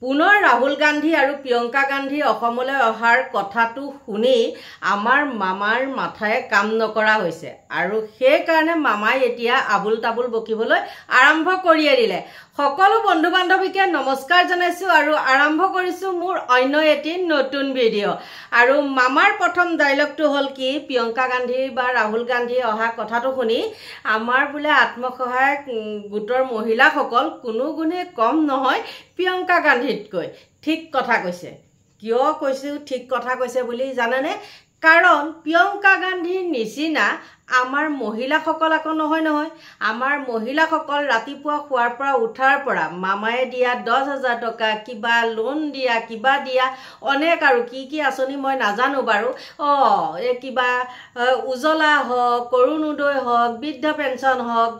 পুনৰ ৰাহুল গান্ধী আৰু প্ৰিয়ংকা গান্ধী অসমলৈ অহাৰ কথাটো শুনি আমাৰ মামাৰ মাথায়ে কাম নকৰা হৈছে আৰু সেই কাৰণে মামাই এতিয়া আবুল তাবুল বকিবলৈ আৰম্ভ কৰিয়ে দিলে। সকলো বন্ধু বান্ধৱীকে নমস্কাৰ জনাইছো আৰু আৰম্ভ কৰিছো মোৰ অন্য এটি নতুন ভিডিঅ'। আৰু মামাৰ প্ৰথম ডায়লগটো হ'ল কি, প্ৰিয়ংকা গান্ধী বা ৰাহুল গান্ধী অহা কথাটো শুনি আমাৰ বোলে আত্মসহায়ক গোটৰ মহিলাসকল কোনো গুণে কম নহয় প্ৰিয়ংকা গান্ধীতকৈ। ঠিক কথা কৈছে। কিয় কৈছো ঠিক কথা কৈছে বুলি জানেনে? কাৰণ প্ৰিয়ংকা গান্ধীৰ নিচিনা আমাৰ মহিলাসকল আকৌ নহয়। আমাৰ মহিলাসকল ৰাতিপুৱা খোৱাৰ পৰা উঠাৰ পৰা মামায়ে দিয়া 10,000 টকা, কিবা লোন দিয়া, কিবা দিয়া, অনেক আৰু কি আঁচনি মই নাজানো বাৰু। এই কিবা উজলা হওক, অৰুণোদয় হওক, বৃদ্ধ পেঞ্চন হওক,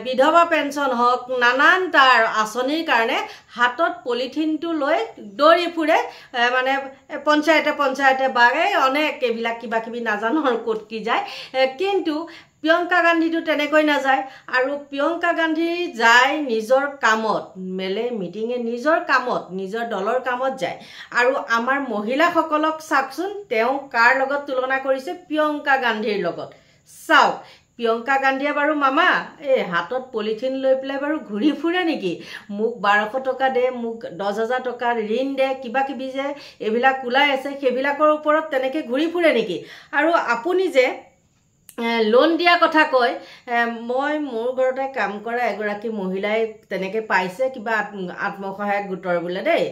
বিধৱা পেঞ্চন হওক, নানান তাৰ আঁচনিৰ কাৰণে হাতত পলিথিনটো লৈ দৌৰি ফুৰে, মানে পঞ্চায়তে বা অনেক এইবিলাক কিবা কিবি নাজানো আৰু ক'ত কি যায়। কিন্তু প্ৰিয়ংকা গান্ধীটো তেনেকৈ নাযায় আৰু প্ৰিয়ংকা গান্ধী যায় নিজৰ কামত, মেলে মিটিঙে নিজৰ কামত, নিজৰ দলৰ কামত যায়। আৰু আমাৰ মহিলাসকলক চাওকচোন, তেওঁ কাৰ লগত তুলনা কৰিছে? প্ৰিয়ংকা গান্ধীৰ লগত। চাওক, প্ৰিয়ংকা গান্ধীয়ে বাৰু মামা হাতত পলিথিন লৈ পেলাই বাৰু ঘূৰি ফুৰে নেকি? মোক 1200 টকা দে, মোক 10,000 টকা ঋণ দে, কিবা কিবি যে এইবিলাক ওলাই আছে সেইবিলাকৰ ওপৰত তেনেকৈ ঘূৰি ফুৰে নেকি? আৰু আপুনি যে লোন দিয়া কথা কয়, মই মোৰ ঘৰতে কাম কৰা এগৰাকী মহিলাই তেনেকৈ পাইছে কিবা আত্মসহায়ক গোটৰ বোলে দেই,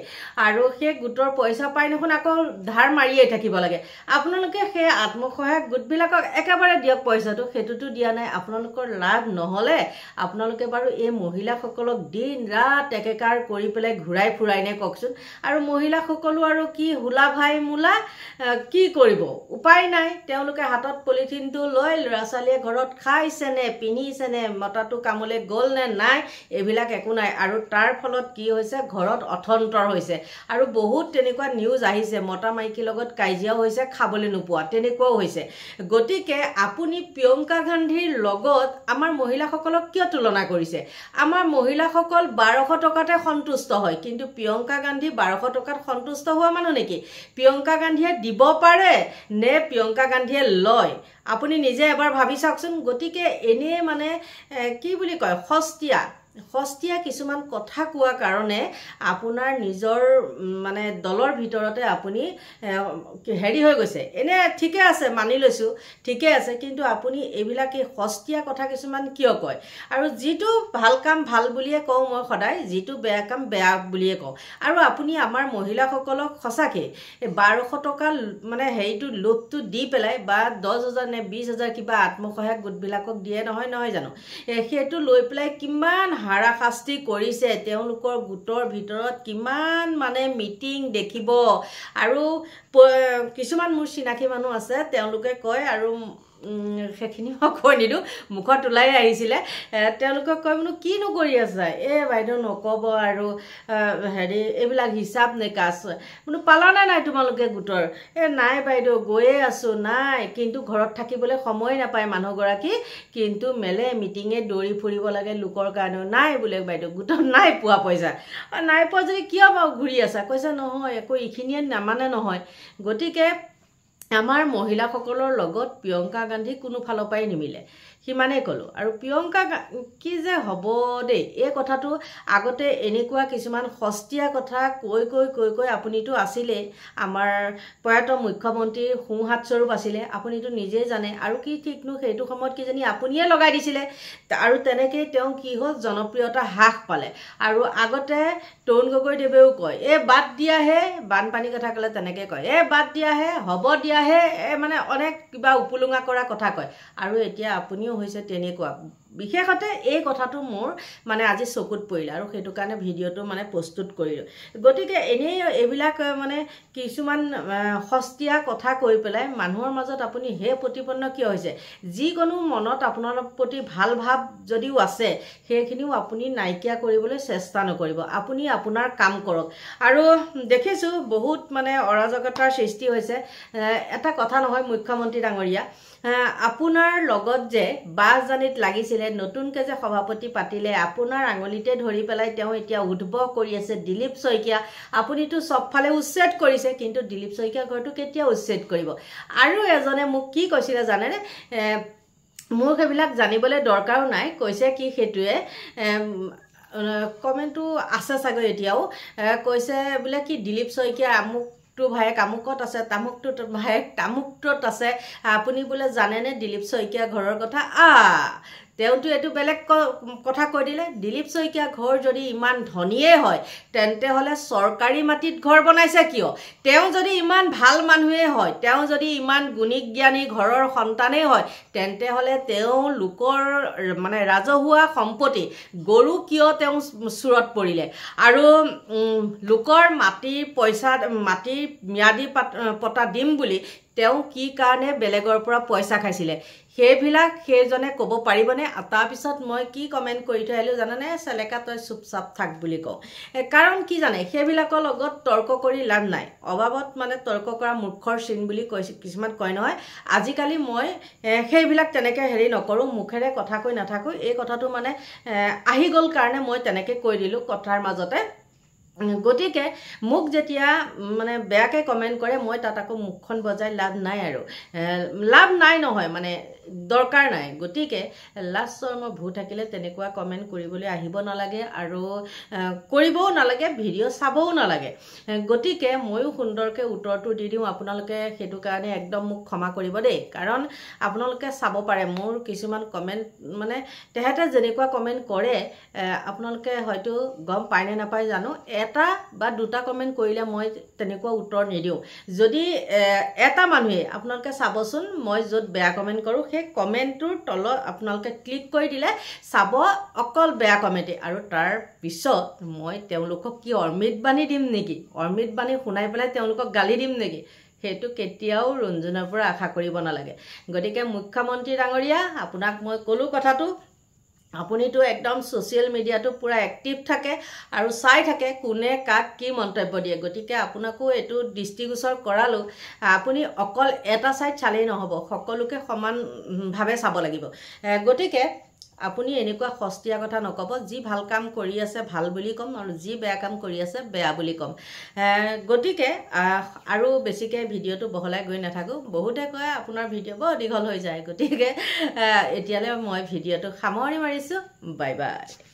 আৰু সেই গোটৰ পইচা পাই দেখোন আকৌ ধাৰ মাৰিয়ে থাকিব লাগে। আপোনালোকে সেই আত্মসহায়ক গোটবিলাকক একেবাৰে দিয়ক পইচাটো, সেইটোতো দিয়া নাই। আপোনালোকৰ লাভ নহ'লে আপোনালোকে বাৰু এই মহিলাসকলক দিন ৰাত একেকাৰ কৰি পেলাই ঘূৰাই ফুৰাই নে কওকচোন। আৰু মহিলাসকলো আৰু কি হোলা ভাই মোলা কি কৰিব, উপায় নাই। তেওঁলোকে হাতত পলিথিনটো লৈ ল'ৰা ছোৱালীয়ে ঘৰত খাইছেনে, পিন্ধিছেনে, মতাটো কামলৈ গ'ল নে নাই, এইবিলাক একো নাই। আৰু তাৰ ফলত কি হৈছে, ঘৰত অথন্তৰ হৈছে। আৰু বহুত তেনেকুৱা নিউজ আহিছে, মতা মাইকীৰ লগত কাজিয়াও হৈছে, খাবলৈ নোপোৱা, তেনেকুৱাও হৈছে। গতিকে আপুনি প্ৰিয়ংকা গান্ধীৰ লগত আমাৰ মহিলাসকলক কিয় তুলনা কৰিছে? আমাৰ মহিলাসকল 1200 টকাতে সন্তুষ্ট হয়, কিন্তু প্ৰিয়ংকা গান্ধী 1200 টকাত সন্তুষ্ট হোৱা মানুহ নেকি? প্ৰিয়ংকা গান্ধীয়ে দিব পাৰে নে প্ৰিয়ংকা গান্ধীয়ে লয়? আপুনি নিজে এবাৰ ভাবি চাওকচোন। গতিকে এনেই মানে কি বুলি কয়, সস্তীয়া কিছুমান কথা কোৱা কাৰণে আপোনাৰ নিজৰ মানে দলৰ ভিতৰতে আপুনি হেৰি হৈ গৈছে। এনে ঠিকে আছে, মানি লৈছোঁ, ঠিকে আছে, কিন্তু আপুনি এইবিলাক সস্তীয়া কথা কিছুমান কিয় কয়? আৰু যিটো ভাল কাম ভাল বুলিয়ে কওঁ মই সদায়, যিটো বেয়া কাম বেয়া বুলিয়ে কওঁ। আৰু আপুনি আমাৰ মহিলাসকলক সঁচাকৈ 1200 টকা মানে হেৰিটো লোভটো দি পেলাই, বা 10,000 নে 20,000 কিবা আত্মসহায়ক গোটবিলাকক দিয়ে নহয় জানো, সেইটো লৈ পেলাই কিমান হাৰাশাস্তি কৰিছে। তেওঁলোকৰ গোটৰ ভিতৰত কিমান মানে মিটিং দেখিব। আৰু কিছুমান মোৰ চিনাকি মানুহ আছে, তেওঁলোকে কয়, আৰু সেইখিনি মই কৈ নিদিওঁ, মুখত ওলাই আহিছিলে। তেওঁলোকে কয় বোলো কিনো কৰি আছা? বাইদেউ নক'ব আৰু হেৰি এইবিলাক হিচাপ নিকাচ বোলো পালানে নাই তোমালোকে গোটৰ? নাই বাইদেউ, গৈয়ে আছোঁ, নাই। কিন্তু ঘৰত থাকিবলৈ সময় নাপায় মানুহগৰাকী, কিন্তু মেলে মিটিঙে দৌৰি ফুৰিব লাগে লোকৰ কাৰণেও। নাই বোলে বাইদেউ, গোটত নাই পোৱা পইচা। নাই পোৱা যদি কিয় বাৰু ঘূৰি আছা? কৈছে নহয়, একো এইখিনিয়ে নামানে নহয়। গতিকে আমাৰ মহিলাসকলৰ লগত প্ৰিয়ংকা গান্ধী কোনো ফালৰ পৰাই নিমিলে, সিমানেই ক'লোঁ। আৰু প্ৰিয়ংকা কি যে হ'ব দেই, এই কথাটো আগতে এনেকুৱা কিছুমান সস্তীয়া কথা কৈ আপুনিতো আছিলেই, আমাৰ প্ৰয়াত মুখ্যমন্ত্ৰীৰ সোঁহাত স্বৰূপ আছিলে, আপুনিতো নিজেই জানে। আৰু কি ঠিকনো, সেইটো সময়ত কিজানি আপুনিয়ে লগাই দিছিলে। আৰু তেনেকেই তেওঁ কি হ'ল, জনপ্ৰিয়তা হ্ৰাস পালে। আৰু আগতে তৰুণ গগৈদেৱেও কয়, বাদ দিয়াহে, বানপানীৰ কথা ক'লে তেনেকৈ কয়, বাদ দিয়াহে, হ'ব দিয়াহে, মানে অনেক কিবা উপলুঙা কৰা কথা কয়। আৰু এতিয়া আপুনিও হৈছে তেনেকুৱা। বিশেষতে এই কথাটো মোৰ মানে আজি চকুত পৰিলে, আৰু সেইটো কাৰণে ভিডিঅ'টো মানে প্ৰস্তুত কৰিলোঁ। গতিকে এনেই এইবিলাক মানে কিছুমান সস্তীয়া কথা কৈ পেলাই মানুহৰ মাজত আপুনি প্ৰতিপন্ন কিয় হৈছে? যিকোনো মনত আপোনাৰ প্ৰতি ভাল ভাৱ যদিও আছে, সেইখিনিও আপুনি নাইকিয়া কৰিবলৈ চেষ্টা নকৰিব। আপুনি আপোনাৰ কাম কৰক। আৰু দেখিছোঁ বহুত মানে অৰাজকতাৰ সৃষ্টি হৈছে। এটা কথা নহয় মুখ্যমন্ত্ৰী ডাঙৰীয়া, আপোনাৰ লগত যে বাছজানিত লাগিছিলে আছিলে নতুনকৈ যে সভাপতি পাতিলে আপোনাৰ আঙুলিতে ধৰি পেলাই তেওঁ এতিয়া উদ্ভৱ কৰি আছে দিলীপ শইকীয়া আপুনিতো সবফালে উচ্ছেদ কৰিছে কিন্তু দিলীপ শইকীয়া ঘৰটো কেতিয়া উচ্ছেদ কৰিব আৰু এজনে মোক কি কৈছিলে জানেনে মোক সেইবিলাক জানিবলৈ দৰকাৰো নাই কৈছে কি সেইটোৱে কমেণ্টটো আছে চাগৈ এতিয়াও কৈছে বোলে কি দিলীপ শইকীয়া আমুকটো ভায়েক আমুকত আছে তামুকটো ভায়েক তামুকটোত আছে আপুনি বোলে জানেনে দিলীপ শইকীয়া ঘৰৰ কথা তেওঁতো এটো বেলেগ কথা কৈ দিলে দিলীপ শইকীয়া ঘৰ যদি ইমান ধনীয়ে হয় তেন্তে হলে সৰকাৰি মাটিত ঘৰ বনাইছে কিয় তেওঁ যদি ইমান ভাল মানুহে হয় তেওঁ যদি ইমান গুণীজ্ঞানী ঘৰৰ সন্তানেই হয় তেন্তে হলে তেওঁ লোকৰ মানে ৰাজহুৱা সম্পত্তি গৰু কিয় তেওঁ চুৰত পৰিলে আৰু লোকৰ মাটিৰ পইচা মাটিৰ ম্যাদী পটা দিম বুলি তেওঁ কি কাৰণে বেলেগৰ পৰা পইচা খাইছিলে সেইবিলাক সেইজনে ক'ব পাৰিবনে তাৰ পিছত মই কি কমেন্ট কৰি থৈ আহিলো জানানে চেলেকা তই চুপচাপ থাক বুলি কওঁ কাৰণ কি জানে সেইবিলাকৰ লগত তৰ্ক কৰি লাভ নাই অভাৱত মানে তৰ্ক কৰা মূৰ্খৰ চিন বুলি কৈছে কিছুমান কয় নহয় আজিকালি মই সেইবিলাক তেনেকৈ হেৰি নকৰো মুখেৰে কথা কৈ নাথাকো এই কথাটো মানে আহি গ'ল কাৰণে মই তেনেকৈ কৈ দিলো কথাৰ মাজতে গতিকে মোক যেতিয়া মানে বেয়াকে কমেন্ট কৰে মই তাত আকৌ মুখখন বজাই লাভ নাই আৰু লাভ নাই নহয় মানে দৰকাৰ নাই গতিকে লাষ্টৰ মই ভূ থাকিলে তেনেকুৱা কমেন্ট কৰিবলৈ আহিব নালাগে আৰু কৰিবও নালাগে ভিডিঅ' চাবও নালাগে গতিকে ময়ো সুন্দৰকৈ উত্তৰটো দি দিওঁ আপোনালোকে সেইটো কাৰণে একদম মোক ক্ষমা কৰিব দেই কাৰণ আপোনালোকে চাব পাৰে মোৰ কিছুমান কমেন্ট মানে তেহেতে যেনেকুৱা কমেন্ট কৰে আপোনালোকে হয়তো গম পায় নে নাপায় জানো এটা বা দুটা কমেন্ট কৰিলে মই তেনেকুৱা উত্তৰ নিদিওঁ যদি এটা মানুহে আপোনালোকে চাবচোন মই য'ত বেয়া কমেন্ট কৰো সেই কমেন্টটোৰ তলত আপোনালোকে ক্লিক কৰি দিলে চাব অকল বেয়া কমেন্টে আৰু তাৰ পিছত মই তেওঁলোকক কি অমৃত বাণী দিম নেকি অমৃত বাণী শুনাই পেলাই তেওঁলোকক গালি দিম নেকি সেইটো কেতিয়াও ৰঞ্জনৰ পৰা আশা কৰিব নালাগে গতিকে মুখ্যমন্ত্ৰী ডাঙৰীয়া আপোনাক মই ক'লো কথাটো আপুনিতো একদম সোশ্যাল মিডিয়াটো পুৰা এক্টিভ থাকে আৰু চাই থাকে কোনে কাক কি মন্তব্য দিয়ে গতিকে আপোনাকো এটো দৃষ্টিগোচৰ কৰালো আপুনি অকল এটা সাইড চালেই নহব সকলোকে সমান ভাবে চাব লাগিব গতিকে আপুনি এনেকুৱা খস্তিয়া কথা নকব যি ভাল কাম কৰি আছে ভাল বুলি কম আৰু যি বেয়া কাম কৰি আছে বেয়া বুলি কম গতিকে আৰু বেছিকে ভিডিঅটো বহলাই গৈ নাথাকো বহুতে কয় আপোনাৰ ভিডিঅ বৰ দীঘল হৈ যায় গতিকে এতিয়ালে মই ভিডিঅটো সামৰি মাৰিছো বাই বাই